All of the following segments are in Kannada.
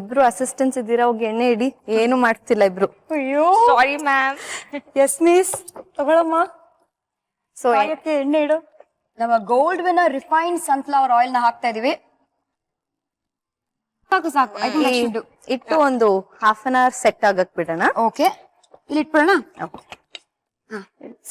ಇಬ್ರು ಅಸಿಸ್ಟೆಂಟ್ಸ್ ಇದ್ದೀರಾ, ಹೋಗಿ ಎಣ್ಣೆ ಇಡಿ. ಏನು ಮಾಡ್ತಿಲ್ಲ ಇಬ್ರು. ಅಯ್ಯೋ ಸಾರಿ ಮ್ಯಾಮ್. ಎಸ್ ಮಿಸ್, ತಗೊಳಮ್ಮ. ಸೊ ಎಣ್ಣೆ ಇಡು. ನಮ್ಮ gold winner refined sunflower oil ನ ಹಾಕ್ತಾ ಇದೀವಿ. ಸಾಕು ಸಾಕು, ಇಟ್ಟು ಒಂದು ಹಾಫ್ ಅನ್ ಅವರ್ ಸೆಟ್ ಆಗಕ್ ಬಿಡೋಣ. ಓಕೆ, ಇಲ್ಲಿ ಇಟ್ಬಿಡೋಣ.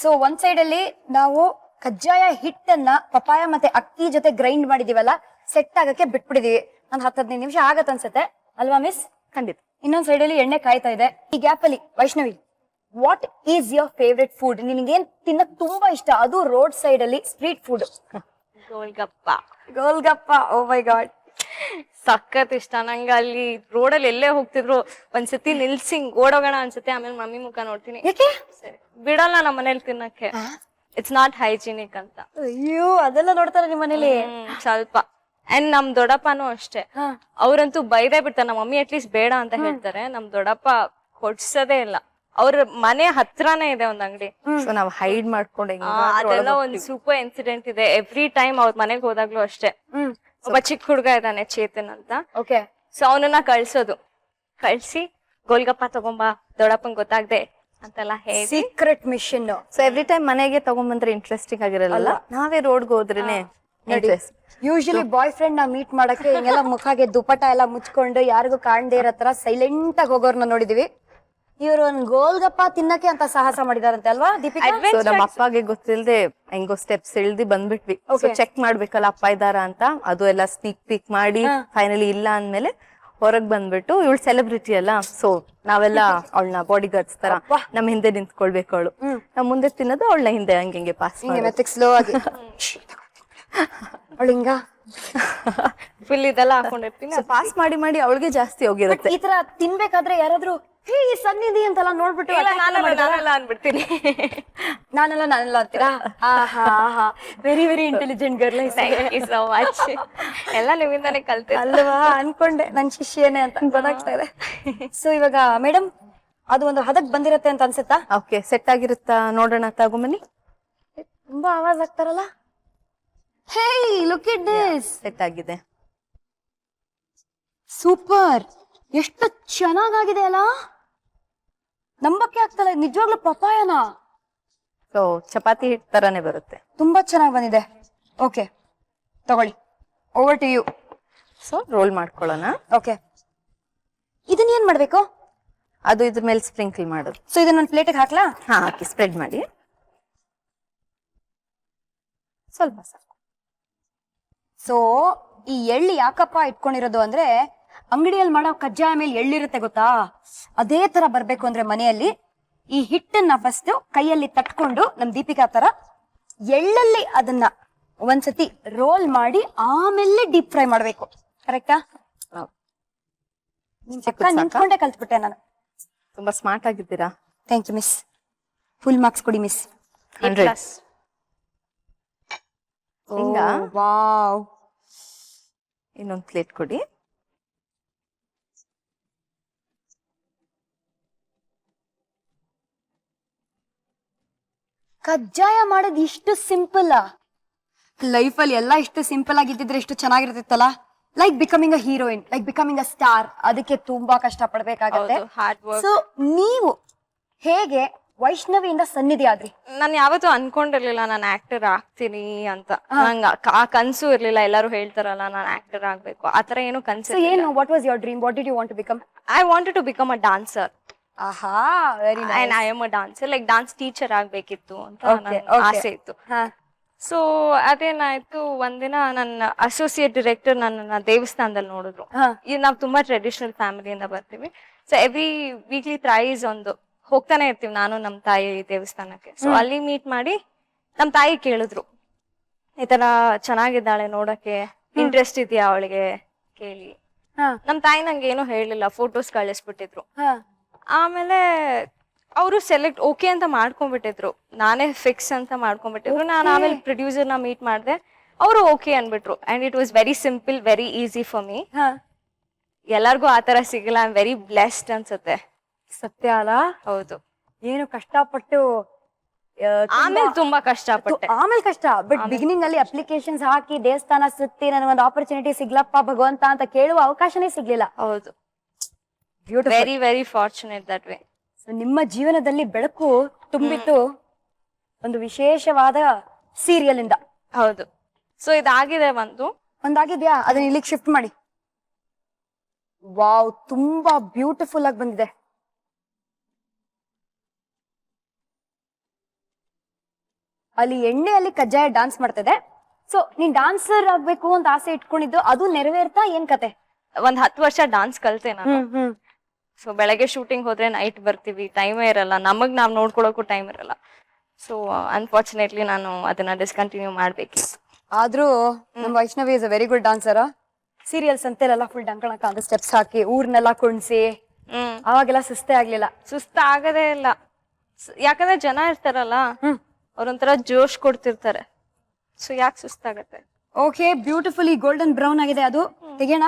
ಸೊ ಒಂದ್ ಸೈಡ್ ಅಲ್ಲಿ ನಾವು ಕಜ್ಜಾಯ ಹಿಟ್ಟನ್ನ ಪಪಾಯ ಮತ್ತೆ ಅಕ್ಕಿ ಜೊತೆ ಗ್ರೈಂಡ್ ಮಾಡಿದೀವಲ್ಲ, ಸೆಟ್ ಆಗಕ್ಕೆ ಬಿಟ್ಬಿಡಿದೀವಿ. ಒಂದ್ 10-15 ನಿಮಿಷ ಆಗತ್ ಅನ್ಸುತ್ತೆ ಅಲ್ವಾ ಮಿಸ್? ಖಂಡಿತ. ಇನ್ನೊಂದ್ ಸೈಡ್ ಅಲ್ಲಿ ಎಣ್ಣೆ ಕಾಯ್ತಾ ಇದೆ. ಈ ಗ್ಯಾಪ್ ಅಲ್ಲಿ Vaishnavi, what is your favourite food? ನಿನಗೇನ್ ತಿನ್ನಕ್ ತುಂಬಾ ಇಷ್ಟ, ಅದು ರೋಡ್ ಸೈಡ್ ಅಲ್ಲಿ street food? Golgappa. Golgappa, oh my God, ಸಖತ್ ಇಷ್ಟ ನಂಗೆ. ಅಲ್ಲಿ ರೋಡಲ್ಲಿ ಎಲ್ಲೇ ಹೋಗ್ತಿದ್ರು ಒಂದ್ಸತಿ ನಿಲ್ಸಿ ಓಡೋಗೋಣ ಅನ್ಸುತ್ತೆ. ಆಮೇಲೆ ಮಮ್ಮಿ ಮುಖ ನೋಡ್ತೀನಿ, ಯಾಕೆ ಸರಿ ಬಿಡಲ್ಲ ನಮ್ಮ ಮನೇಲಿ ತಿನ್ನಕ್ಕೆ. ಇಟ್ಸ್ ನಾಟ್ ಹೈಜಿನಿಕ್ ಅಂತ. ಅಯ್ಯೋ, ಅದೆಲ್ಲ ನೋಡ್ತಾರ ನಿಮ್ ಮನೇಲಿ? ಸ್ವಲ್ಪ. ಅಂಡ್ ನಮ್ ದೊಡ್ಡಪ್ಪನೂ ಅಷ್ಟೇ, ಅವ್ರಂತೂ ಬೈದೇ ಬಿಡ್ತಾರೆ. ನಮ್ಮ ಮಮ್ಮಿ ಅಟ್ಲೀಸ್ಟ್ ಬೇಡ ಅಂತ ಹೇಳ್ತಾರೆ, ನಮ್ ದೊಡ್ಡಪ್ಪ ಕೊಡ್ಸೋದೇ ಇಲ್ಲ. ಅವ್ರ ಮನೆ ಹತ್ರನೇ ಇದೆ ಒಂದ್ ಅಂಗಡಿ. ಸೊ ನಾವ್ ಹೈಡ್ ಮಾಡ್ಕೊಂಡು ಅದೆಲ್ಲ ಒಂದ್ ಸೂಪರ್ ಇನ್ಸಿಡೆಂಟ್ ಇದೆ. ಎವ್ರಿ ಟೈಮ್ ಅವ್ರ ಮನೆಗ್ ಹೋದಾಗ್ಲೂ ಅಷ್ಟೇ. ಒಬ್ಬ ಚಿಕ್ಕ ಹುಡುಗ ಇದ್ದಾನೆ ಚೇತನ್ ಅಂತ. ಓಕೆ, ಸೊ ಅವನನ್ನ ಕಳ್ಸಿ ಗೋಲ್ಗಪ್ಪ ತಗೊಂಬಾ, ದೊಡ್ಡಪ್ಪಂಗ್ ಗೊತ್ತಾಗ್ದೆ ಅಂತೆಲ್ಲ ಹೇಳಿ. Secret mission. So every time ಮನೆಗೆ ತಗೊಂಬಂದ್ರೆ ಇಂಟ್ರೆಸ್ಟಿಂಗ್ ಆಗಿರಲ್ಲ, ನಾವೇ ರೋಡ್ಗೆ ಹೋದ್ರೇನೆ ಇಂಟ್ರೆಸ್ಟ್. ಯೂಶಲಿ ಬಾಯ್ ಫ್ರೆಂಡ್ ನ ಮೀಟ್ ಮಾಡಕ್ಕೆ ಹಿಂಗೆಲ್ಲ ಮುಖಾಗೆ ದುಪಟ ಎಲ್ಲ ಮುಚ್ಕೊಂಡು ಯಾರಿಗೂ ಕಾಣದೇ ಇರೋ ತರ ಸೈಲೆಂಟ್ ಆಗಿ ಹೋಗೋರ್ನ ನೋಡಿದೀವಿ. ಇವ್ರು ಒಂದ್ ಗೋಲ್ಗಪ್ಪ ತಿನ್ನಕ್ಕೆ ಅಂತ ಸಾಹಸ ಮಾಡಿದಾರಂತೆ ಅಲ್ವಾ ದೀಪಿಕಾ? ಸೊ ನಮ್ಮ ಅಪ್ಪಗೆ ಗೊತ್ತಿಲ್ದೆ ಹೆಂಗೋ ಸ್ಟೆಪ್ಸ್ ಇಳ್ದಿ ಬಂದ್ಬಿಟ್ವಿ. ಸೊ ಚೆಕ್ ಮಾಡ್ಬೇಕಲ್ಲ ಅಪ್ಪ ಇದಾರ ಅಂತ, ಅದು ಎಲ್ಲ ಸ್ನೀಕ್ ಪೀಕ್ ಮಾಡಿ ಫೈನಲಿ ಇಲ್ಲ ಅಂದ್ಮೇಲೆ ಹೊರಗ್ ಬಂದ್ಬಿಟ್ಟು, ಇವಳು ಸೆಲೆಬ್ರಿಟಿ ಅಲ್ಲ, ಸೊ ನಾವೆಲ್ಲ ಅವಳನ್ನ ಬಾಡಿ ಗಾರ್ಡ್ಸ್ ತರ ನಮ್ ಹಿಂದೆ ನಿಂತ್ಕೊಳ್ಬೇಕು. ಅವಳು ನಮ್ ಮುಂದೆ ತಿನ್ನೋದು, ಅವಳನ್ನ ಹಿಂದೆ ಹಂಗೆ ಪಾಸ್ ಸ್ಲೋ ಆಗಿ ಅವಳು ಹಿಂಗ ಫುಲ್ ಇದೆಲ್ಲ ಹಾಕೊಂಡಿರ್ತೀನಿ. ಪಾಸ್ ಮಾಡಿ ಮಾಡಿ ಅವಳಿಗೆ ಜಾಸ್ತಿ ಹೋಗಿರುತ್ತೆ. ಈ ತರ ತಿನ್ಬೇಕಾದ್ರೆ ಯಾರಾದ್ರೂ ಹೇ ಸನ್ನಿಧಿ ಅಂತೆಲ್ಲ ನೋಡ್ಬಿಟ್ಟು ನಾನೆಲ್ಲ ಅನ್ಬಿಡ್ತೀನಿ. ನಾನೆಲ್ಲ ಅಂತೀರಾ? Very very intelligent girl. Thank you so much. ಎಲ್ಲ ನಿಮ್ಮಿಂದಾನೆ ಕಲ್ತೆ ಅಲ್ವಾ? ಅನ್ಕೊಂಡೆ ನನ್ ಶಿಷ್ಯನೇ ಅಂತ ಗೊತ್ತಾಗ್ತಾ ಇದೆ. ಸೊ ಇವಾಗ ಮೇಡಮ್, ಅದು ಒಂದು ಹದಕ್ ಬಂದಿರತ್ತೆ ಅಂತ ಅನ್ಸುತ್ತಾ? ಓಕೆ, ಸೆಟ್ ಆಗಿರುತ್ತಾ ನೋಡೋಣ, ತಗೊಂಬನ್ನಿ. ತುಂಬಾ ಆವಾಜ್ ಆಗ್ತಾರಲ್ಲ. Hey look it this. Set ಆಗಿದೆ. ಸೂಪರ್, ಎಷ್ಟು ಚೆನ್ನಾಗಿದೆ ಅಲ್ಲ, ನಂಬಕ್ಕೆ ಆಗ್ತಲ್ಲ. ನಿಜವಾಗ್ಲೂ ಪಪಾಯನ? ಸೊ ಚಪಾತಿ ಹಿಟ್ ತರಾನೇ ಬರುತ್ತೆ. ತುಂಬಾ ಚೆನ್ನಾಗಿ ಬಂದಿದೆ. ಓಕೆ ತಗೊಳ್ಳಿ, over to you. So roll ಮಾಡ್ಕೊಳ್ಳೋಣ. ಓಕೆ, ಇದನ್ನ ಏನ್ ಮಾಡ್ಬೇಕು? ಅದು ಇದ್ರ ಮೇಲೆ ಸ್ಪ್ರಿಂಕಲ್ ಮಾಡೋದು. ಸೊ ಇದನ್ನ ಒಂದು ಪ್ಲೇಟಿಗೆ ಹಾಕ್ಲಾ? ಹಾ, ಹಾಕಿ ಸ್ಪ್ರೆಡ್ ಮಾಡಿ. ಸ್ವಲ್ಪ ಸಾಕು. ಸೊ ಈ ಎಳ್ಳು ಯಾಕಪ್ಪ ಇಟ್ಕೊಂಡಿರೋದು ಅಂದ್ರೆ, ಅಂಗಡಿಯಲ್ಲಿ ಮಾಡೋ ಕಜ್ಜಾಯ ಮೇಲೆ ಎಳ್ಳಿರುತ್ತೆ ಗೊತ್ತಾ, ಅದೇ ತರ ಬರ್ಬೇಕು ಅಂದ್ರೆ ಮನೆಯಲ್ಲಿ ಈ ಹಿಟ್ಟನ್ನ ಫಸ್ಟ್ ಕೈಯಲ್ಲಿ ತಟ್ಕೊಂಡು ನಮ್ ದೀಪಿಕಾ ತರ ಎಳ್ಳಲ್ಲಿ ಅದನ್ನ ಒಂದ್ಸತಿ ರೋಲ್ ಮಾಡಿ ಆಮೇಲೆ ಡೀಪ್ ಫ್ರೈ ಮಾಡ್ಬೇಕು. ಕರೆಕ್ಟಾ? ನಿಂತ್ಕೊಂಡೆ ಕಲ್ತ್ಬಿಟ್ಟೆ ನಾನು. ತುಂಬಾ ಸ್ಮಾರ್ಟ್ ಆಗಿದ್ದೀರಾ. Thank you miss. Full marks ಕೊಡಿ ಮಿಸ್. 100. ವಾವ್, ಇನ್ನೊಂದು ಪ್ಲೇಟ್ ಕೊಡಿ. ಕಜ್ಜಾಯ ಮಾಡೋದು ಇಷ್ಟು ಸಿಂಪಲ್? ಲೈಫ್ ಅಲ್ಲಿ ಎಲ್ಲ ಇಷ್ಟು ಸಿಂಪಲ್ ಆಗಿದ್ದಿದ್ರೆ ಎಷ್ಟು ಚೆನ್ನಾಗಿರ್ತಿತ್ತಲ್ಲ. Like becoming a heroine, like becoming a star, ಅದಕ್ಕೆ ತುಂಬಾ ಕಷ್ಟ ಪಡ್ಬೇಕಾಗತ್ತೆ. ಸೊ ನೀವು ಹೇಗೆ ವೈಷ್ಣವಿಯಿಂದ ಸನ್ನಿಧಿ ಆದ್ರಿ? ನಾನು ಯಾವತ್ತೂ ಅನ್ಕೊಂಡಿರ್ಲಿಲ್ಲ ನಾನು ಆಕ್ಟರ್ ಆಗ್ತೀನಿ ಅಂತ. ನಂಗೆ ಆ ಕನ್ಸು ಇರ್ಲಿಲ್ಲ. ಎಲ್ಲರೂ ಹೇಳ್ತಾರಲ್ಲ ನಾನು ಆಕ್ಟರ್ ಆಗ್ಬೇಕು, ಆತರ ಏನು ಕನ್ಸು ಏನು? What was your dream? What did you want to become? I wanted to become a dancer. Aha, very nice. And I am a dancer, like dance teacher ಆಗ್ಬೇಕಿತ್ತು ಅಂತ ಆಸೆ ಇತ್ತು. ಸೊ ಅದೇನಾಯ್ತು, ಒಂದಿನ ನನ್ನ ಅಸೋಸಿಯೇಟ್ ಡೈರೆಕ್ಟರ್ ನನ್ನ ದೇವಸ್ಥಾನದಲ್ಲಿ ನೋಡಿದ್ರು. ನಾವು ತುಂಬಾ ಟ್ರೆಡಿಷನಲ್ ಫ್ಯಾಮಿಲಿಯಿಂದ ಬರ್ತೀವಿ. ಸೊ ಎವ್ರಿ ವೀಕ್ಲಿ ಥ್ರೈಸ್ ಒಂದು ಹೋಗ್ತಾನೆ ಇರ್ತೀವಿ ನಾನು ನಮ್ ತಾಯಿ ದೇವಸ್ಥಾನಕ್ಕೆ. ಸೊ ಅಲ್ಲಿ ಮೀಟ್ ಮಾಡಿ ನಮ್ ತಾಯಿ ಕೇಳಿದ್ರು, ಈ ತರ ಚೆನ್ನಾಗಿದ್ದಾಳೆ ನೋಡಕ್ಕೆ, ಇಂಟ್ರೆಸ್ಟ್ ಇದೆಯಾ ಅವಳಿಗೆ ಕೇಳಿ. ನಮ್ ತಾಯಿ ನಂಗೆ ಏನು ಹೇಳಿಲ್ಲ, ಫೋಟೋಸ್ ಕಳಿಸ್ಬಿಟ್ಟಿದ್ರು. ಆಮೇಲೆ ಅವರು ಸೆಲೆಕ್ಟ್ ಓಕೆ ಅಂತ ಮಾಡ್ಕೊಂಡ್ಬಿಟ್ಟಿದ್ರು, ನಾನೇ ಫಿಕ್ಸ್ ಅಂತ ಮಾಡ್ಕೊಂಡ್ಬಿಟ್ಟಿದ್ರು. ನಾನು ಆಮೇಲೆ ಪ್ರೊಡ್ಯೂಸರ್ ನ ಮೀಟ್ ಮಾಡಿದೆ, ಅವರು ಓಕೆ ಅನ್ಬಿಟ್ರು. And it was very simple, very easy for me. ಎಲ್ಲರಿಗೂ ಆತರ ಸಿಗಲ್ಲ. ಐ ಆಮ್ ವೆರಿ ಬ್ಲೆಸ್ಡ್ ಅನ್ಸುತ್ತೆ. ಸತ್ಯ ಅಲ್ಲ? ಹೌದು. ಏನು ಕಷ್ಟಪಟ್ಟು ಆಮೇಲೆ ತುಂಬಾ ಕಷ್ಟಪಟ್ಟೆ. ಆಮೇಲೆ ಕಷ್ಟ, ಬಟ್ ಬಿಗಿನಿಂಗ್ ಅಲ್ಲಿ ಅಪ್ಲಿಕೇಶನ್ಸ್ ಹಾಕಿ ದೇವಸ್ಥಾನ ಸುತ್ತಿ ನನಗೊಂದು ಆಪರ್ಚುನಿಟಿ ಸಿಗ್ಲಪ್ಪ ಭಗವಂತ ಅಂತ ಕೇಳುವ ಅವಕಾಶನೇ ಸಿಗ್ಲಿಲ್ಲ. ಹೌದು. Beautiful. Very very fortunate that way. ನಿಮ್ಮ ಜೀವನದಲ್ಲಿ ಬೆಳಕು ತುಂಬಿತ್ತು ಒಂದು ವಿಶೇಷವಾದ ಸೀರಿಯಲ್ ಇಂದ. ಹೌದು. ಸೊ ಇದಾಗಿದೆ ಒಂದಾಗಿದ್ಯಾ? ಅದನ್ನ ಇಲ್ಲಿಗೆ ಶಿಫ್ಟ್ ಮಾಡಿ. ವಾವ್, ತುಂಬಾ ಬ್ಯೂಟಿಫುಲ್ ಆಗಿ ಬಂದಿದೆ. ಅಲ್ಲಿ ಎಣ್ಣೆಯಲ್ಲಿ ಕಜ್ಜಾಯ ಡಾನ್ಸ್ ಮಾಡ್ತಿದೆ. ಸೊ ನೀನ್ ಡಾನ್ಸರ್ ಆಗ್ಬೇಕು ಅಂತ ಆಸೆ ಇಟ್ಕೊಂಡಿದ್ದು, ಅದು ನೆರವೇರ್ತಾ ಏನ್ ಕತೆ? ಒಂದ್ 10 ವರ್ಷ ಡಾನ್ಸ್ ಕಲ್ತೆ ನಾನು. ಸೊ ಬೆಳಗ್ಗೆ ಶೂಟಿಂಗ್ ಹೋದ್ರೆ ನೈಟ್ ಬರ್ತೀವಿ, ಟೈಮೇ ಇರಲ್ಲ, ನಮಗ್ ನಾವ್ ನೋಡ್ಕೊಳಕ್ಕೂ ಟೈಮ್ ಇರಲ್ಲ. ಸೊ ಅನ್ಫಾರ್ಚುನೇಟ್ಲಿ ನಾನು ಅದನ್ನ ಡಿಸ್ಕಂಟಿನ್ಯೂ ಮಾಡ್ಬೇಕಿತ್ತು. ಆದ್ರೂ ನಮ್ Vaishnavi is a very good dancer. Serials ಅಂತೆಲ್ಲ ಫುಲ್ ಡಂಕಣಕ ಅಂತ ಸ್ಟೆಪ್ಸ್ ಹಾಕಿ ಊರ್ನೆಲ್ಲ ಕುಣ್ಸಿ ಅವಾಗೆಲ್ಲ ಸುಸ್ತೇ ಆಗ್ಲಿಲ್ಲ. ಸುಸ್ತ ಆಗದೇ ಇಲ್ಲ, ಯಾಕಂದ್ರೆ ಜನ ಇರ್ತಾರಲ್ಲ, ಅವ್ರೊಂಥರ ಜೋಶ್ ಕೊಡ್ತಿರ್ತಾರೆ. ಸೊ ಯಾಕೆ ಸುಸ್ತಾಗತ್ತೆ? ಓಕೆ, ಬ್ಯೂಟಿಫುಲಿ ಗೋಲ್ಡನ್ ಬ್ರೌನ್ ಆಗಿದೆ. ಅದು ತೆಗೆಯೋಣ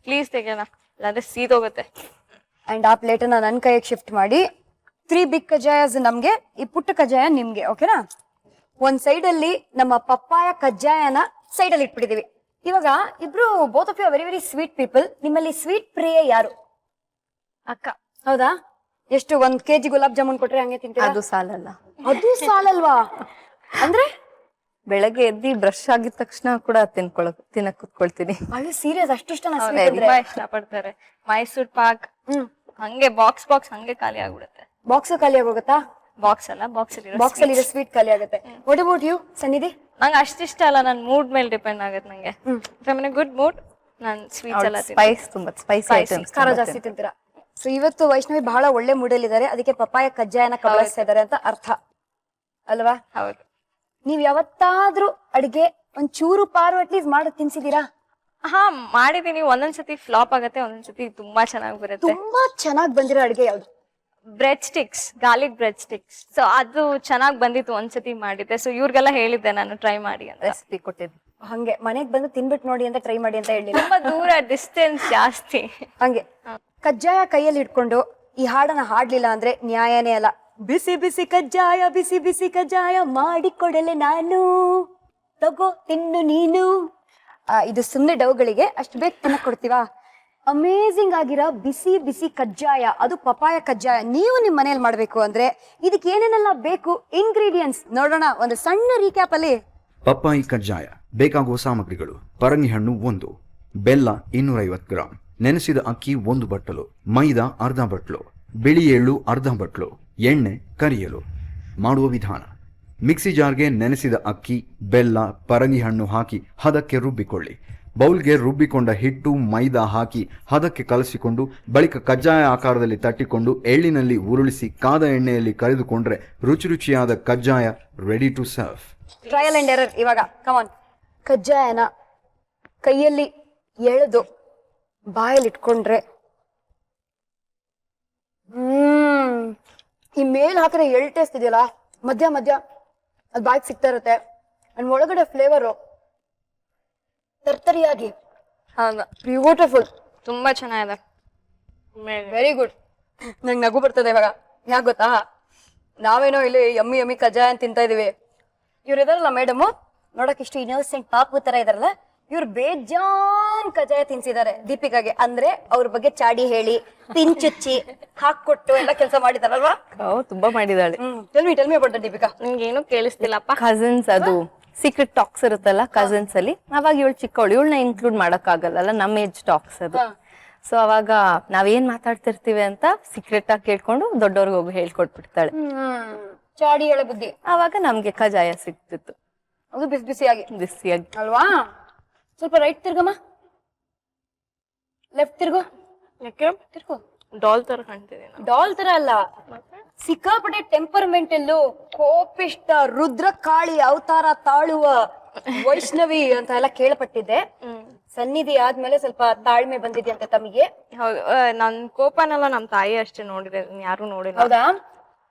ಪ್ಲೀಸ್, ತೆಗೆಯೋಣ, ಇಲ್ಲಾಂದ್ರೆ ಸೀದೋಗುತ್ತೆ. ಅಂಡ್ ಆ ಪ್ಲೇಟನ್ನ ನನ್ನ ಕೈಗೆ ಶಿಫ್ಟ್ ಮಾಡಿ. 3 ಬಿಗ್ ಕಜ್ಜಾಯಸ್ ನಮ್ಗೆ, ಈ ಪುಟ್ಟ ಕಜ್ಜಾಯ ನಿಮ್ಗೆ. ಓಕೆನಾ? ಒಂದ್ ಸೈಡ್ ಅಲ್ಲಿ ನಮ್ಮ ಪಪ್ಪಾಯ ಕಜ್ಜಾಯನ ಸೈಡ್ ಅಲ್ಲಿ ಇಟ್ಬಿಟ್ಟಿದೀವಿ. ಇವಾಗ ಇಬ್ರು both of you very very sweet people. ನಿಮ್ಮಲ್ಲಿ ಸ್ವೀಟ್ ಪ್ರಿಯ ಯಾರು? ಅಕ್ಕ. ಹೌದಾ? ಎಷ್ಟು 1 kg ಗುಲಾಬ್ ಜಾಮೂನ್ ಕೊಟ್ರೆ ಹಂಗೆ ತಿಂತೀರಾ? ಅದು ಸಾಲಲ್ಲ. ಅದು ಸಾಲಲ್ವಾ? ಅಂದ್ರೆ ಬೆಳಗ್ಗೆ ಎದ್ದಿ ಬ್ರಷ್ ಆಗಿದ ತಕ್ಷಣ ಕೂಡ ತಿನ್ನಕ್ ಕುತ್ಕೊಳ್ತೀನಿ. ಅಯ್ಯೋ ಸೀರಿಯಸ್, ಅಷ್ಟಿಷ್ಟ? ತುಂಬಾ ಇಷ್ಟ ಪಡ್ತಾರೆ. ಮೈಸೂರ್ ಪಾಕ್ ಹಂಗೆ ಬಾಕ್ಸ್ ಹಂಗೆ ಖಾಲಿ ಆಗ್ಬಿಡುತ್ತೆ. ಬಾಕ್ಸ್ ಖಾಲಿ ಆಗೋಗುತ್ತಾ? ಬಾಕ್ಸ್ ಅಲ್ಲ, ಬಾಕ್ಸ್ ಅಲ್ಲಿ ಸ್ವೀಟ್ ಖಾಲಿ ಆಗುತ್ತೆ. ವಾಟ್ ಅಬೌಟ್ ಯು ಸನ್ನಿಧಿ? ನಂಗೆ ಅಷ್ಟಿಷ್ಟ ಅಲ್ಲ, ನನ್ ಮೂಡ್ ಮೇಲೆ ಡಿಪೆಂಡ್ ಆಗುತ್ತೆ. ನಂಗೆ ಗುಡ್ ಮೂಡ್, ನಾನ್ ಸ್ವೀಟ್ಸ್ ಎಲ್ಲ ಸ್ಪೈಸ್ ತುಂಬಾ ಸ್ಪೈಸಿ ಐಟಮ್ಸ್ ಖಾರ ಜಾಸ್ತಿ ತಿಂತೀರಾ. ಸೊ ಇವತ್ತು ವೈಷ್ಣವಿ ಬಹಳ ಒಳ್ಳೆ ಮೂಡಲ್ಲಿ ಇದಾರೆ, ಅದಕ್ಕೆ ಪಪ್ಪಾಯ ಕಜ್ಜಾಯನ ಕಬಳಿಸ್ತಾ ಇದಾರೆ ಅಂತ ಅರ್ಥ ಅಲ್ವಾ? ಹೌದು. ನೀವ್ ಯಾವತ್ತಾದ್ರೂ ಅಡಿಗೆ ಒಂಚೂರು ಪಾರು ಅಟ್ಲೀಸ್ಟ್ ಮಾಡಿ ತಿನ್ಸಿದೀರಾ? ಹಾ, ಮಾಡಿದೀನಿ. ಒಂದೊಂದ್ಸತಿ ಫ್ಲಾಪ್ ಆಗತ್ತೆ, ಒಂದೊಂದ್ಸತಿ ತುಂಬಾ ಚೆನ್ನಾಗಿ ಬರುತ್ತೆ. ತುಂಬಾ ಚೆನ್ನಾಗಿ ಬಂದಿರೋ ಅಡಿಗೆ ಯಾವ್ದು? Bread sticks, garlic bread sticks. So ಅದು ಚೆನ್ನಾಗಿ ಬಂದಿತ್ತು, ಒಂದ್ಸತಿ ಮಾಡಿದ್ದೆ. ಸೊ ಇವ್ರಿಗೆಲ್ಲ ಹೇಳಿದ್ದೆ ನಾನು ಟ್ರೈ ಮಾಡಿ ಅಂತ. ರೆಸಿಪಿ ಕೊಟ್ಟಿದ್ದೆ. ಹಂಗೆ ಮನೆಗ್ ಬಂದು ತಿನ್ಬಿಟ್ಟು ನೋಡಿ ಅಂತ ಟ್ರೈ ಮಾಡಿ ಅಂತ ಹೇಳಿ. ತುಂಬಾ ದೂರ, ಡಿಸ್ಟೆನ್ಸ್ ಜಾಸ್ತಿ. ಹಂಗೆ ಕಜ್ಜಾಯ ಕೈಯಲ್ಲಿ ಇಟ್ಕೊಂಡು ಈ ಹಾಡನ್ನ ಹಾಡ್ಲಿಲ್ಲ ಅಂದ್ರೆ ನ್ಯಾಯನೇ ಅಲ್ಲ. ಬಿಸಿ ಬಿಸಿ ಕಜ್ಜಾಯ, ಬಿಸಿ ಬಿಸಿ ಕಜ್ಜಾಯ ಮಾಡಿಕೊಡಲೆ ನಾನು, ತಗೋ ತಿನ್ನು ನೀನು. ಇದು ಸುಮ್ಮನೆ ಡವ್ಗಳಿಗೆ ಅಷ್ಟು ಬೇಗ ತಿನ್ನಕ್ ಕೊಡ್ತೀವಾ? ಅಮೇಝಿಂಗ್ ಆಗಿರೋ ಬಿಸಿ ಬಿಸಿ ಕಜ್ಜಾಯ, ಅದು ಪಪಾಯ ಕಜ್ಜಾಯ. ನೀವು ನಿಮ್ ಮನೇಲಿ ಮಾಡ್ಬೇಕು ಅಂದ್ರೆ ಇದಕ್ಕೆ ಏನೇನೆಲ್ಲ ಬೇಕು, ಇಂಗ್ರೀಡಿಯೆಂಟ್ಸ್ ನೋಡೋಣ ಒಂದು ಸಣ್ಣ ರೀಕ್ಯಾಪ್ ಅಲ್ಲಿ. ಪಪ್ಪಾಯಿ ಕಜ್ಜಾಯ ಬೇಕಾಗುವ ಸಾಮಗ್ರಿಗಳು: ಪರಂಗಿ ಹಣ್ಣು 1, ಬೆಲ್ಲ 250 ಗ್ರಾಂ, ನೆನೆಸಿದ ಅಕ್ಕಿ 1 ಬಟ್ಟಲು, ಮೈದಾ ಅರ್ಧ ಬಟ್ಲು, ಬಿಳಿ ಎಳ್ಳು ಅರ್ಧ ಬಟ್ಲು, ಎಣ್ಣೆ ಕರಿಯಲು. ಮಾಡುವ ವಿಧಾನ: ಮಿಕ್ಸಿ ಜಾರ್ಗೆ ನೆನೆಸಿದ ಅಕ್ಕಿ, ಬೆಲ್ಲ, ಪರಂಗಿ ಹಣ್ಣು ಹಾಕಿ ಹದಕ್ಕೆ ರುಬ್ಬಿಕೊಳ್ಳಿ. ಬೌಲ್ಗೆ ರುಬ್ಬಿಕೊಂಡ ಹಿಟ್ಟು, ಮೈದಾ ಹಾಕಿ ಹದಕ್ಕೆ ಕಲಸಿಕೊಂಡು ಬಳಿಕ ಕಜ್ಜಾಯ ಆಕಾರದಲ್ಲಿ ತಟ್ಟಿಕೊಂಡು ಎಳ್ಳಿನಲ್ಲಿ ಉರುಳಿಸಿ ಕಾದ ಎಣ್ಣೆಯಲ್ಲಿ ಕರಿದುಕೊಂಡ್ರೆ ರುಚಿ ರುಚಿಯಾದ ಕಜ್ಜಾಯ ready to serve. Trial and error. ಇವಾಗ ಕಮಾನ್, ಕಜ್ಜಾಯನ ಕೈಯಲ್ಲಿ ಎಳೆದು ಬಾಯಲ್ಲಿ ಇಟ್ಕೊಂಡ್ರೆ ಈ ಮೇಲ್ ಹಾಕಿದ್ರೆ ಎಳ್ ಟೇಸ್ಟ್ ಇದೆಯಲ್ಲ, ಮಧ್ಯ ಮಧ್ಯ ಅದು ಬಾಯಿಗೆ ಸಿಗ್ತಾ ಇರುತ್ತೆ. ಅಂಡ್ ಒಳಗಡೆ ಫ್ಲೇವರು ತರ್ತರಿಯಾಗಿ, ಬ್ಯೂಟಿಫುಲ್, ತುಂಬಾ ಚೆನ್ನಾಗಿದೆ. Very good. ನಂಗೆ ನಗು ಬರ್ತದೆ ಇವಾಗ. ಯಾಕೆ ಗೊತ್ತಾ? ನಾವೇನೋ ಇಲ್ಲಿ ಯಮ್ಮಿ ಯಮ್ಮಿ ಕಜ್ಜಾಯ ಅಂತ ತಿಂತಾ ಇದೀವಿ. ಇವ್ರು ಇದಾರಲ್ಲ ಮೇಡಮ್, ನೋಡಕ್ ಇಷ್ಟು ಇನ್ನೋಸೆಂಟ್ ಪಾಪು ತರ ಇದಾರಲ್ಲ, ಇವ್ರು ಬೇಜಾನ್ ಕಜ್ಜಾಯ ತಿನ್ಸಿದ್ದಾರೆ ದೀಪಿಕಾಗೆ. ಅಂದ್ರೆ ಅವ್ರ ಬಗ್ಗೆ ಚಾಡಿ ಹೇಳಿ, ತಿನ್ಚುಚ್ಚಿ ಹಾಕೊಟ್ಟು ಎಲ್ಲ ಕೆಲಸ ಮಾಡಿದಾರಲ್ವಾ? ತುಂಬಾ ಮಾಡಿದಾಳೆ. Tell me about Deepika. ನಿಂಗೇನು ಕೇಳಿಸ್ತಿಲ್ಲಪ್ಪ. ಕಸಿನ್ಸ್, ಅದು ಸೀಕ್ರೆಟ್ ಟಾಕ್ಸ್ ಇರುತ್ತಲ್ಲ ಕಸಿನ್ಸ್ ಅಲ್ಲಿ, ಅವಾಗ ಇವಳು ಚಿಕ್ಕವಳು, ಇವಳನ್ನ ಇನ್ಕ್ಲೂಡ್ ಮಾಡಕ್ ಆಗಲ್ಲ, ನಮ್ಮ ಏಜ್ ಟಾಕ್ಸ್ ಅದು. ಸೊ ಅವಾಗ ನಾವೇನ್ ಮಾತಾಡ್ತಿರ್ತೀವಿ ಅಂತ ಸೀಕ್ರೆಟ್ ಆಗಿ ಕೇಳ್ಕೊಂಡು ದೊಡ್ಡವ್ರಿಗೆ ಹೋಗಿ ಹೇಳ್ಕೊಟ್ಬಿಡ್ತಾಳೆ. ಚಾಡಿ ಹೇಳ ಬುದ್ಧಿ. ಅವಾಗ ನಮ್ಗೆ ಕಜಾಯ ಸಿಗ್ತಿತ್ತು, ಅದು ಬಿಸಿ ಬಿಸಿಯಾಗಿ ಬಿಸಿಯಾಗಿ ಅಲ್ವಾ? ಸ್ವಲ್ಪ ರೈಟ್ ತಿರ್ಗಮ್ಮ, ಲೆಫ್ಟ್ ತಿರ್ಗು. ತಿರ್ಗು. ಡಾಲ್ ತರ ಕಾಣ್ತಿದೆ. ಡಾಲ್ ತರ ಅಲ್ಲ, ಸಿಕ್ಕಾಪಟ್ಟೆ ಟೆಂಪರ್ಮೆಂಟಲ್ಲು, ಕೋಪಿಷ್ಟ, ರುದ್ರ ಕಾಳಿ ಅವತಾರ ತಾಳುವ ವೈಷ್ಣವಿ ಅಂತ ಎಲ್ಲ ಕೇಳಪಟ್ಟಿದ್ದೆ. ಸನ್ನಿಧಿ ಆದ್ಮೇಲೆ ಸ್ವಲ್ಪ ತಾಳ್ಮೆ ಬಂದಿದೆಯಂತೆ ತಮಗೆ. ಹೌದು, ನನ್ ಕೋಪನೆಲ್ಲ ನಮ್ ತಾಯಿ ಅಷ್ಟೇ ನೋಡಿದೆ, ಯಾರು ನೋಡಿಲ್ಲ. ಹೌದಾ?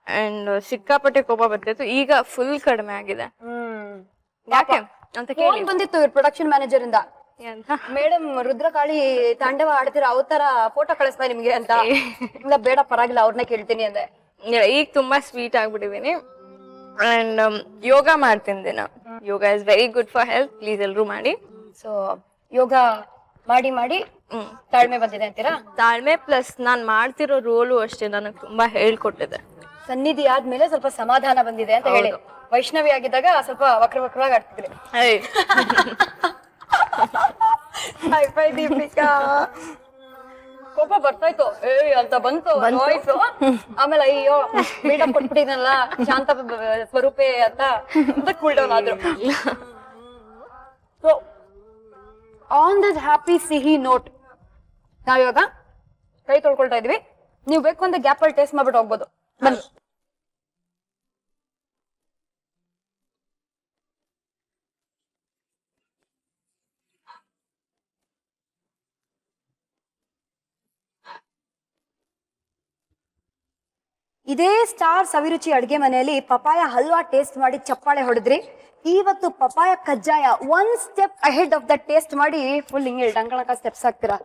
ಅಂಡ್ ಸಿಕ್ಕಾಪಟ್ಟೆ ಕೋಪ ಬರ್ತಿತ್ತು, ಈಗ ಫುಲ್ ಕಡಿಮೆ ಆಗಿದೆ. ಯಾಕೆ ಅಂತ ಕೇಳಿ ಬಂದಿತ್ತು ಇವ್ರ ಪ್ರೊಡಕ್ಷನ್ ಮ್ಯಾನೇಜರ್ ಇಂದ, ಮೇಡಮ್ ರುದ್ರಕಾಳಿ ತಾಂಡವ ಆಡ್ತಿರೋ ಅವತಾರ ಫೋಟೋ ಕಳಿಸ್ತಾ ನಿಮ್ಗೆ ಅಂತ. ಇಲ್ಲ ಬೇಡ ಪರವಾಗಿಲ್ಲ, ಅವ್ರನ್ನ ಕೇಳ್ತೀನಿ ಅಂದೆ. ಈಗ ತುಂಬಾ ಸ್ವೀಟ್ ಆಗ್ಬಿಟ್ಟಿದೀನಿ. ಅಂಡ್ ಯೋಗ ಮಾಡ್ತೀನಿ ದಿನ. Yoga is very good for health, please ಎಲ್ರು ಮಾಡಿ. ಸೊ ಯೋಗ ಮಾಡಿ ಮಾಡಿ ತಾಳ್ಮೆ ಬಂದಿದೆ ಅಂತೀರಾ? ತಾಳ್ಮೆ ಪ್ಲಸ್ ನಾನ್ ಮಾಡ್ತಿರೋ ರೋಲು ಅಷ್ಟೇ ನನಗೆ ತುಂಬಾ ಹೇಳ್ಕೊಟ್ಟಿದೆ. ಸನ್ನಿಧಿ ಆದ್ಮೇಲೆ ಸ್ವಲ್ಪ ಸಮಾಧಾನ ಬಂದಿದೆ ಅಂತ ಹೇಳಿ. ವೈಷ್ಣವಿ ಆಗಿದ್ದಾಗ ಸ್ವಲ್ಪ ವಕ್ರವಾಗಿ ಆಡ್ತಿದ್ರಿ. ಹೈ ದೀಪಿಕಾ ಕೋಪ ಬರ್ತಾಯ್ತು ಅಂತ ಬಂತು ವಾಯ್ಸು. ಆಮೇಲೆ ಅಯ್ಯೋ ಮೇಡಮ್ ಕೊಟ್ಬಿಟ್ಟಿದ್ನಲ್ಲ ಶಾಂತ ಸ್ವರೂಪೆ ಅಂತ ಕೂಲ್ ಡೌನ್ ಆದ್ರು. ಸೊ ಆನ್ ದಿಸ್ ಹ್ಯಾಪಿ ಸಿಹಿ ನೋಟ್ ನಾವಿವಾಗ ಕೈ ತೊಳ್ಕೊಳ್ತಾ ಇದೀವಿ. ನೀವು ಬೇಕು ಅಂದ್ರೆ ಗ್ಯಾಪ್ ಅಲ್ಲಿ ಟೇಸ್ಟ್ ಮಾಡ್ಬಿಟ್ಟು ಹೋಗ್ಬೋದು. ಬನ್ನಿ. ಇದೇ ಸ್ಟಾರ್ ಸವಿರುಚಿ ಅಡ್ಗೆ ಮನೆಯಲ್ಲಿ ಪಪಾಯ ಹಲ್ವಾ ಟೇಸ್ಟ್ ಮಾಡಿ ಚಪ್ಪಾಳೆ ಹೊಡೆದ್ರಿ. ಇವತ್ತು ಪಪಾಯ ಕಜ್ಜಾಯ one step ahead of the taste ಮಾಡಿ ಫುಲ್ ಹಿಂಗೆ ಡಂಕಣಕ ಸ್ಟೆಪ್ಸ್ ಹಾಕ್ತೀರಾ.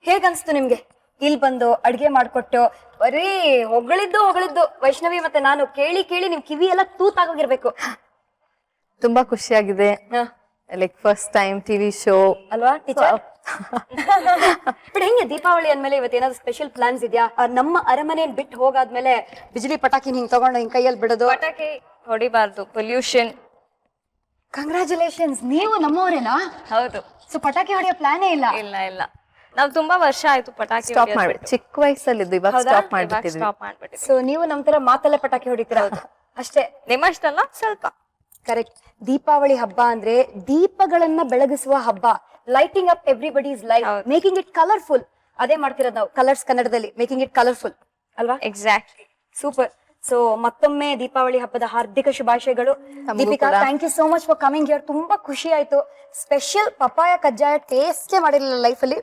ಹೇಗನ್ಸ್ತು ನಿಮ್ಗೆ ಇಲ್ಲಿ ಬಂದು ಅಡ್ಗೆ ಮಾಡ್ಕೊಟ್ಟು? ಬರೀ ಹೊಗಳಿದ್ದು ವೈಷ್ಣವಿ ಮತ್ತೆ ನಾನು ಕೇಳಿ ನಿಮ್ ಕಿವಿ ಎಲ್ಲ ತೂತಾಗೋಗಿರ್ಬೇಕು. ತುಂಬಾ ಖುಷಿಯಾಗಿದೆ. Like first time TV show ಅಲ್ವಾ ಟೀಚರ್? ಬಟ್ ಹೆಂಗೆ ದೀಪಾವಳಿ ಅಂದ್ಮೇಲೆ ಇವತ್ತು ಏನಾದ್ರು ಸ್ಪೆಷಲ್ ಪ್ಲಾನ್ಸ್ ಇದೆಯಾ? ನಮ್ಮ ಅರಮನೆಯನ್ನು ಬಿಟ್ಟು ಹೋಗಾದ್ಮೇಲೆ ಬಿಜಿಲಿ ಪಟಾಕಿ ಹಿಂಗ್ ತಗೊಂಡು ಹಿಂಗ್ ಕೈಯಲ್ಲಿ ಬಿಡೋದು? ಪಟಾಕಿ ಹೊಡಿಬಾರ್ದು, ಪೊಲ್ಯೂಷನ್. ಕಂಗ್ರಾಚುಲೇಷನ್ಸ್, ನೀವು ನಮ್ಮವರೇನಾ? ಹೌದು. ಸೊ ಪಟಾಕಿ ಹೊಡೆಯೋ ಪ್ಲಾನೇ ಇಲ್ಲ? ಇಲ್ಲ ನಾವ್ ತುಂಬಾ ವರ್ಷ ಆಯ್ತು ಪಟಾಕಿ ಸ್ಟಾಪ್ ಮಾಡಿ. ಚಿಕ್ಕ ವಯಸ್ಸಲ್ಲಿದ್ದು ಇವಾಗ ಸ್ಟಾಪ್ ಮಾಡ್ಬಿಟ್ಟಿದ್ವಿ. ಸ್ಟಾಪ್ ಮಾಡ್ಬಿಟ್ಟಿದ್ವಿ. ಸೊ ನೀವು ನಮ್ ತರ ಮಾತಲ್ಲೇ ಪಟಾಕಿ ಹೊಡಿತೀರಾ ಅಷ್ಟೇ? ನಿಮ್ಮಷ್ಟಲ್ಲ, ಸ್ವಲ್ಪ. ಕರೆಕ್ಟ್. ದೀಪಾವಳಿ ಹಬ್ಬ ಅಂದ್ರೆ ದೀಪಗಳನ್ನ ಬೆಳಗಿಸುವ ಹಬ್ಬ. Lighting up everybody's life, making it colourful. ಅದೇ ಮಾಡ್ತಿರೋದು ನಾವು ಕಲರ್ಸ್ ಕನ್ನಡದಲ್ಲಿ, ಮೇಕಿಂಗ್ ಇಟ್ ಕಲರ್ಫುಲ್ ಅಲ್ವಾ? ಎಕ್ಸಾಕ್ಟ್ಲಿ. ಸೂಪರ್. ಸೊ ಮತ್ತೊಮ್ಮೆ ದೀಪಾವಳಿ ಹಬ್ಬದ ಹಾರ್ದಿಕ ಶುಭಾಶಯಗಳು. Deepika, thank you so much for coming here. ತುಂಬಾ ಖುಷಿ ಆಯ್ತು. ಸ್ಪೆಷಲ್ ಪಪಾಯ ಕಜ್ಜಾಯ ಟೇಸ್ಟೇ ಮಾಡಿರಲಿಲ್ಲ ಲೈಫಲ್ಲಿ,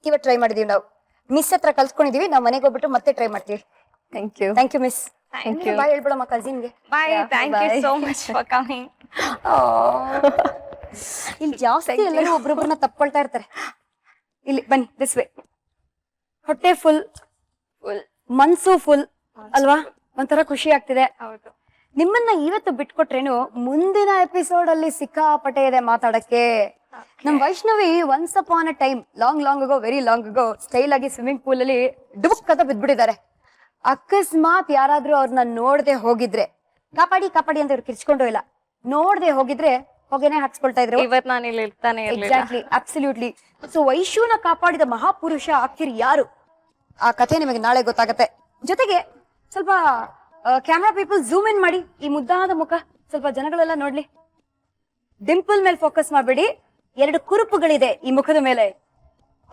ಇವತ್ತು ಟ್ರೈ ಮಾಡಿದೀವಿ ನಾವು. ಮಿಸ್ ಹತ್ರ ಕಲ್ತ್ಕೊಂಡಿದೀವಿ, ನಾವು ಮನೆಗೆ ಹೋಗ್ಬಿಟ್ಟು ಮತ್ತೆ ಟ್ರೈ ಮಾಡ್ತೀವಿ. Thank you miss. ಬಾಯ್ ಹೇಳ್ಬಿಡಮ್ಮ ಕಸಿನ್ಗೆ. Bye, thank you so much for coming. ಇಲ್ಲಿ ಜಾಸ್ತಿ ಎಲ್ಲರೂ ಒಬ್ರೊಬ್ರನ್ನ ತಪ್ಕೊಳ್ತಾ ಇರ್ತಾರೆ. ಇಲ್ಲಿ ಬನ್ನಿ, ದಿಸ್ ವೇ. ಹೊಟ್ಟೆ ಫುಲ್, ಮನ್ಸು ಫುಲ್ ಅಲ್ವಾ? ಒಂಥರ ಖುಷಿ ಆಗ್ತಿದೆ. ಹೌದು. ನಿಮ್ಮನ್ನ ಇವತ್ತು ಬಿಟ್ಕೊಟ್ರೇನು ಮುಂದಿನ ಎಪಿಸೋಡ್ ಅಲ್ಲಿ ಸಿಕ್ಕಾಪಟ್ಟೆ ಇದೆ ಮಾತಾಡಕ್ಕೆ. ನಮ್ ವೈಷ್ಣವಿ ಒನ್ಸ್ ಅಪಾನ್ ಅ ಟೈಮ್ ಲಾಂಗ್ ಅಗೋ, ವೆರಿ ಲಾಂಗ್ ಅಗೋ, ಸ್ಟೈಲ್ ಆಗಿ ಸ್ವಿಮ್ಮಿಂಗ್ ಪೂಲ್ ಅಲ್ಲಿ ಡುಬುಕ್ ಅಂತ ಬಿದ್ಬಿಟ್ಟಿದ್ದಾರೆ. ಅಕಸ್ಮಾತ್ ಯಾರಾದ್ರೂ ಅವ್ರನ್ನ ನೋಡದೆ ಹೋಗಿದ್ರೆ, ಕಾಪಾಡಿ ಅಂತ ಇವ್ರು ಕಿರ್ಚ್ಕೊಂಡು ಇಲ್ಲ, ನೋಡದೆ ಹೋಗಿದ್ರೆ ಹೊಗೆನೆ ಹಾಕ್ಸ್ಕೊಳ್ತಾ ಇದ್ರು. ಇವತ್ ನಾನು ಇಲ್ಲಿ ಇರ್ತಾನೆ ಇರ್ಲಿಲ್ಲ. Exactly, absolutely. ಸೊ ವೈಶುನ ಕಾಪಾಡಿದ ಮಹಾಪುರುಷ ಆಖಿರ್ ಯಾರು? ಆ ಕಥೆ ನಿಮಗೆ ನಾಳೆ ಗೊತ್ತಾಗತ್ತೆ. ಜೊತೆಗೆ ಸ್ವಲ್ಪ ಕ್ಯಾಮ್ರಾ ಪೀಪಲ್ ಝೂಮ್ ಇನ್ ಮಾಡಿ ಈ ಮುದ್ದಾದ ಮುಖ ಸ್ವಲ್ಪ ಜನಗಳೆಲ್ಲ ನೋಡ್ಲಿ. ಡಿಂಪಲ್ ಮೇಲೆ ಫೋಕಸ್ ಮಾಡಬೇಡಿ, 2 ಕುರುಪುಗಳಿದೆ ಈ ಮುಖದ ಮೇಲೆ.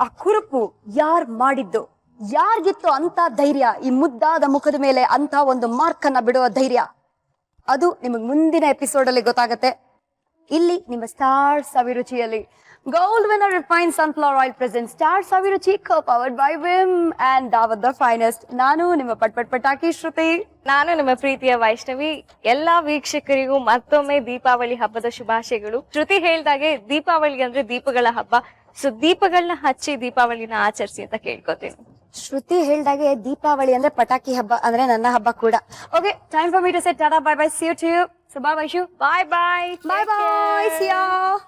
ಆ ಕುರುಪು ಯಾರ್ ಮಾಡಿದ್ದು, ಯಾರ್ಗಿತ್ತು ಅಂತ ಧೈರ್ಯ ಈ ಮುದ್ದಾದ ಮುಖದ ಮೇಲೆ ಅಂತ ಒಂದು ಮಾರ್ಕ್ ಅನ್ನ ಬಿಡುವ ಧೈರ್ಯ? ಅದು ನಿಮಗ್ ಮುಂದಿನ ಎಪಿಸೋಡ್ ಅಲ್ಲಿ ಗೊತ್ತಾಗತ್ತೆ. ಇಲ್ಲಿ ನಿಮ್ಮ ಸ್ಟಾರ್ ಸವಿರುಚಿಯಲ್ಲಿ gold winner refine sunflower oil present star Saviruchi powered by Vim and Dawat the finest. ನಾನು ನಿಮ್ಮ ಪಟಾಕಿ ಶ್ರುತಿ. ನಾನು ನಿಮ್ಮ ಪ್ರೀತಿಯ ವೈಷ್ಣವಿ. ಎಲ್ಲಾ ವೀಕ್ಷಕರಿಗೂ ಮತ್ತೊಮ್ಮೆ ದೀಪಾವಳಿ ಹಬ್ಬದ ಶುಭಾಶಯಗಳು. ಶ್ರುತಿ ಹೇಳ್ದಾಗೆ ದೀಪಾವಳಿ ಅಂದ್ರೆ ದೀಪಗಳ ಹಬ್ಬ. ಸೊ ದೀಪಗಳನ್ನ ಹಚ್ಚಿ ದೀಪಾವಳಿನ ಆಚರಿಸಿ ಅಂತ ಕೇಳ್ಕೊತೀನಿ. ಶ್ರುತಿ ಹೇಳ್ದಾಗೆ ದೀಪಾವಳಿ ಅಂದ್ರೆ ಪಟಾಕಿ ಹಬ್ಬ ಅಂದ್ರೆ ನನ್ನ ಹಬ್ಬ ಕೂಡ. Okay, time for me to say tata bye bye, see you to you. So bye Vaishu. Bye bye. Bye bye. See ya.